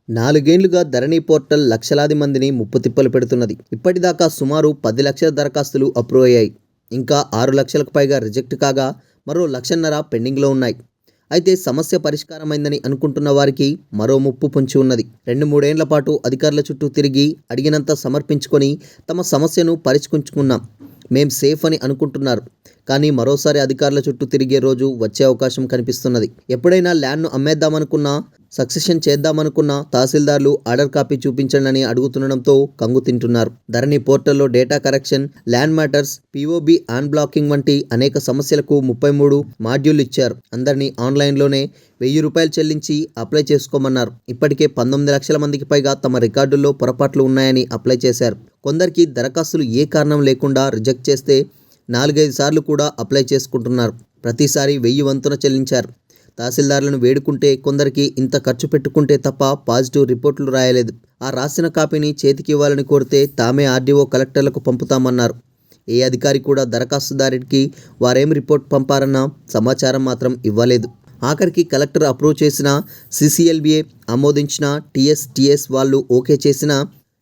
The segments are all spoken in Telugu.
నాలుగేండ్లుగా ధరణి పోర్టల్ లక్షలాది మందిని ముప్పుతిప్పలు పెడుతున్నది. ఇప్పటిదాకా సుమారు 10 లక్షల దరఖాస్తులు అప్రూవ్ అయ్యాయి. ఇంకా 6 లక్షలకు పైగా రిజెక్ట్ కాగా మరో 1,50,000 పెండింగ్లో ఉన్నాయి. అయితే సమస్య పరిష్కారమైందని అనుకుంటున్న వారికి మరో ముప్పు పొంచి ఉన్నది. 2-3 ఏళ్ల పాటు అధికారుల చుట్టూ తిరిగి అడిగినంత సమర్పించుకొని తమ సమస్యను పరిష్కరించుకున్నాం, మేం సేఫ్ అని అనుకుంటున్నారు. కానీ మరోసారి అధికారుల చుట్టూ తిరిగే రోజు వచ్చే అవకాశం కనిపిస్తున్నది. ఎప్పుడైనా ల్యాండ్ను అమ్మేద్దామనుకున్నా, సక్సెషన్ చేద్దామనుకున్న తహసీల్దార్లు ఆర్డర్ కాపీ చూపించండి అని అడుగుతుండడంతో కంగు తింటున్నారు. ధరణి పోర్టల్లో data correction, land matters, POB unblocking వంటి అనేక సమస్యలకు 33 మాడ్యూల్ ఇచ్చారు. అందరినీ ఆన్లైన్లోనే ₹1000 చెల్లించి అప్లై చేసుకోమన్నారు. ఇప్పటికే 19 లక్షల మందికి పైగా తమ రికార్డుల్లో పొరపాట్లు ఉన్నాయని అప్లై చేశారు. కొందరికి దరఖాస్తులు ఏ కారణం లేకుండా రిజెక్ట్ చేస్తే 4-5 సార్లు కూడా అప్లై చేసుకుంటున్నారు. ప్రతిసారి 1000 వంతున చెల్లించారు. తహసీల్దార్లను వేడుకుంటే కొందరికి ఇంత ఖర్చు పెట్టుకుంటే తప్ప పాజిటివ్ రిపోర్టులు రాయలేదు. ఆ రాసిన కాపీని చేతికి ఇవ్వాలని కోరితే తామే ఆర్డీఓ, కలెక్టర్లకు పంపుతామన్నారు. ఏ అధికారి కూడా దరఖాస్తుదారుడికి వారేం రిపోర్ట్ పంపారన్న సమాచారం మాత్రం ఇవ్వలేదు. ఆఖరికి కలెక్టర్ అప్రూవ్ చేసిన, CCLBA ఆమోదించిన, TS వాళ్ళు ఓకే చేసినా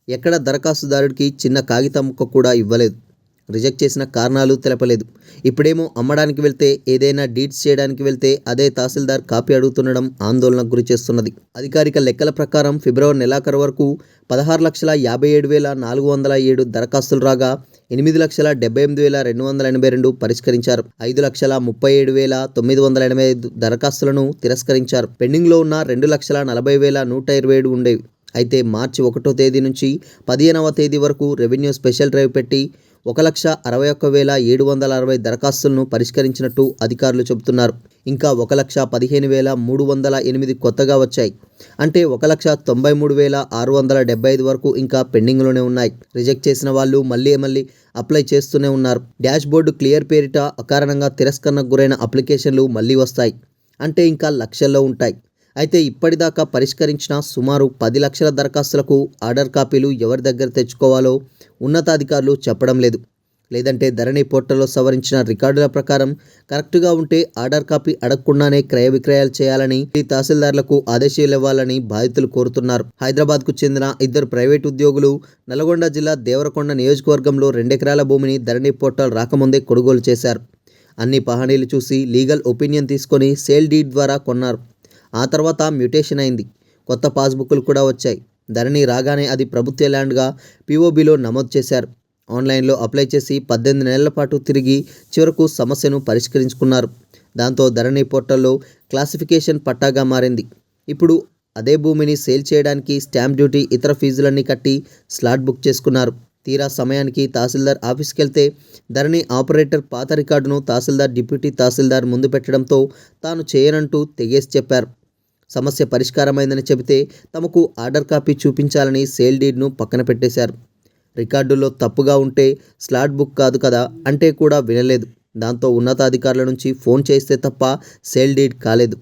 ఎక్కడ దరఖాస్తుదారుడికి చిన్న కాగితం ముక్క కూడా ఇవ్వలేదు. రిజెక్ట్ చేసిన కారణాలు తెలపలేదు. ఇప్పుడేమో అమ్మడానికి వెళ్తే, ఏదైనా డీడ్స్ చేయడానికి వెళ్తే అదే తహసీల్దార్ కాపీ అడుగుతుండడం ఆందోళనకు గురి చేస్తున్నది. అధికారిక లెక్కల ప్రకారం ఫిబ్రవరి నెలాఖరు వరకు 16,57,407 దరఖాస్తులు రాగా 8,78,282 పరిష్కరించారు. 5,37,985 దరఖాస్తులను తిరస్కరించారు. పెండింగ్లో ఉన్న 2,40,127 ఉండేవి. అయితే మార్చి 1వ తేదీ నుంచి 15వ తేదీ వరకు రెవెన్యూ స్పెషల్ డ్రైవ్ పెట్టి 1,61,760 దరఖాస్తులను పరిష్కరించినట్టు అధికారులు చెబుతున్నారు. ఇంకా 1,15,308 కొత్తగా వచ్చాయి. అంటే 1,93,675 వరకు ఇంకా పెండింగ్లోనే ఉన్నాయి. రిజెక్ట్ చేసిన వాళ్ళు మళ్ళీ అప్లై చేస్తూనే ఉన్నారు. డాష్ బోర్డు క్లియర్ పేరిట అకారణంగా తిరస్కరణకు గురైన అప్లికేషన్లు మళ్ళీ వస్తాయి. అంటే ఇంకా లక్షల్లో ఉంటాయి. అయితే ఇప్పటిదాకా పరిష్కరించిన సుమారు 10 లక్షల దరఖాస్తులకు ఆర్డర్ కాపీలు ఎవరి దగ్గర తెచ్చుకోవాలో ఉన్నతాధికారులు చెప్పడం లేదు. లేదంటే ధరణి పోర్టల్లో సవరించిన రికార్డుల ప్రకారం కరెక్టుగా ఉంటే ఆర్డర్ కాపీ అడగకుండానే క్రయ విక్రయాలు చేయాలని తహసీల్దార్లకు ఆదేశాలు ఇవ్వాలని బాధితులు కోరుతున్నారు. హైదరాబాద్కు చెందిన 2 ప్రైవేట్ ఉద్యోగులు నల్గొండ జిల్లా దేవరకొండ నియోజకవర్గంలో 2 ఎకరాల భూమిని ధరణి పోర్టల్ రాకముందే కొనుగోలు చేశారు. అన్ని పహానీలు చూసి లీగల్ ఒపీనియన్ తీసుకొని సేల్ డీడ్ ద్వారా కొన్నారు. ఆ తర్వాత మ్యూటేషన్ అయింది. కొత్త పాస్బుక్లు కూడా వచ్చాయి. ధరణి రాగానే అది ప్రభుత్వ ల్యాండ్గా పీఓబీలో నమోదు చేశారు. ఆన్లైన్లో అప్లై చేసి 18 నెలల పాటు తిరిగి చివరకు సమస్యను పరిష్కరించుకున్నారు. దాంతో ధరణి పోర్టల్లో క్లాసిఫికేషన్ పట్టాగా మారింది. ఇప్పుడు అదే భూమిని సేల్ చేయడానికి స్టాంప్ డ్యూటీ, ఇతర ఫీజులన్నీ కట్టి స్లాట్ బుక్ చేసుకున్నారు. తీరా సమయానికి తహసీల్దార్ ఆఫీస్కి వెళ్తే ధరణి ఆపరేటర్ పాత రికార్డును తహసీల్దార్, డిప్యూటీ తహసీల్దార్ ముందు పెట్టడంతో తాను చేయనంటూ తెగేసి చెప్పారు. సమస్య పరిష్కారమైందని చెబితే తమకు ఆర్డర్ కాపీ చూపించాలని సేల్ డీడ్ను పక్కన పెట్టేశారు. రికార్డుల్లో తప్పుగా ఉంటే స్లాట్ బుక్ కాదు కదా అంటే కూడా వినలేదు. దాంతో ఉన్నతాధికారుల నుంచి ఫోన్ చేస్తే తప్ప సేల్ డీడ్ కాలేదు.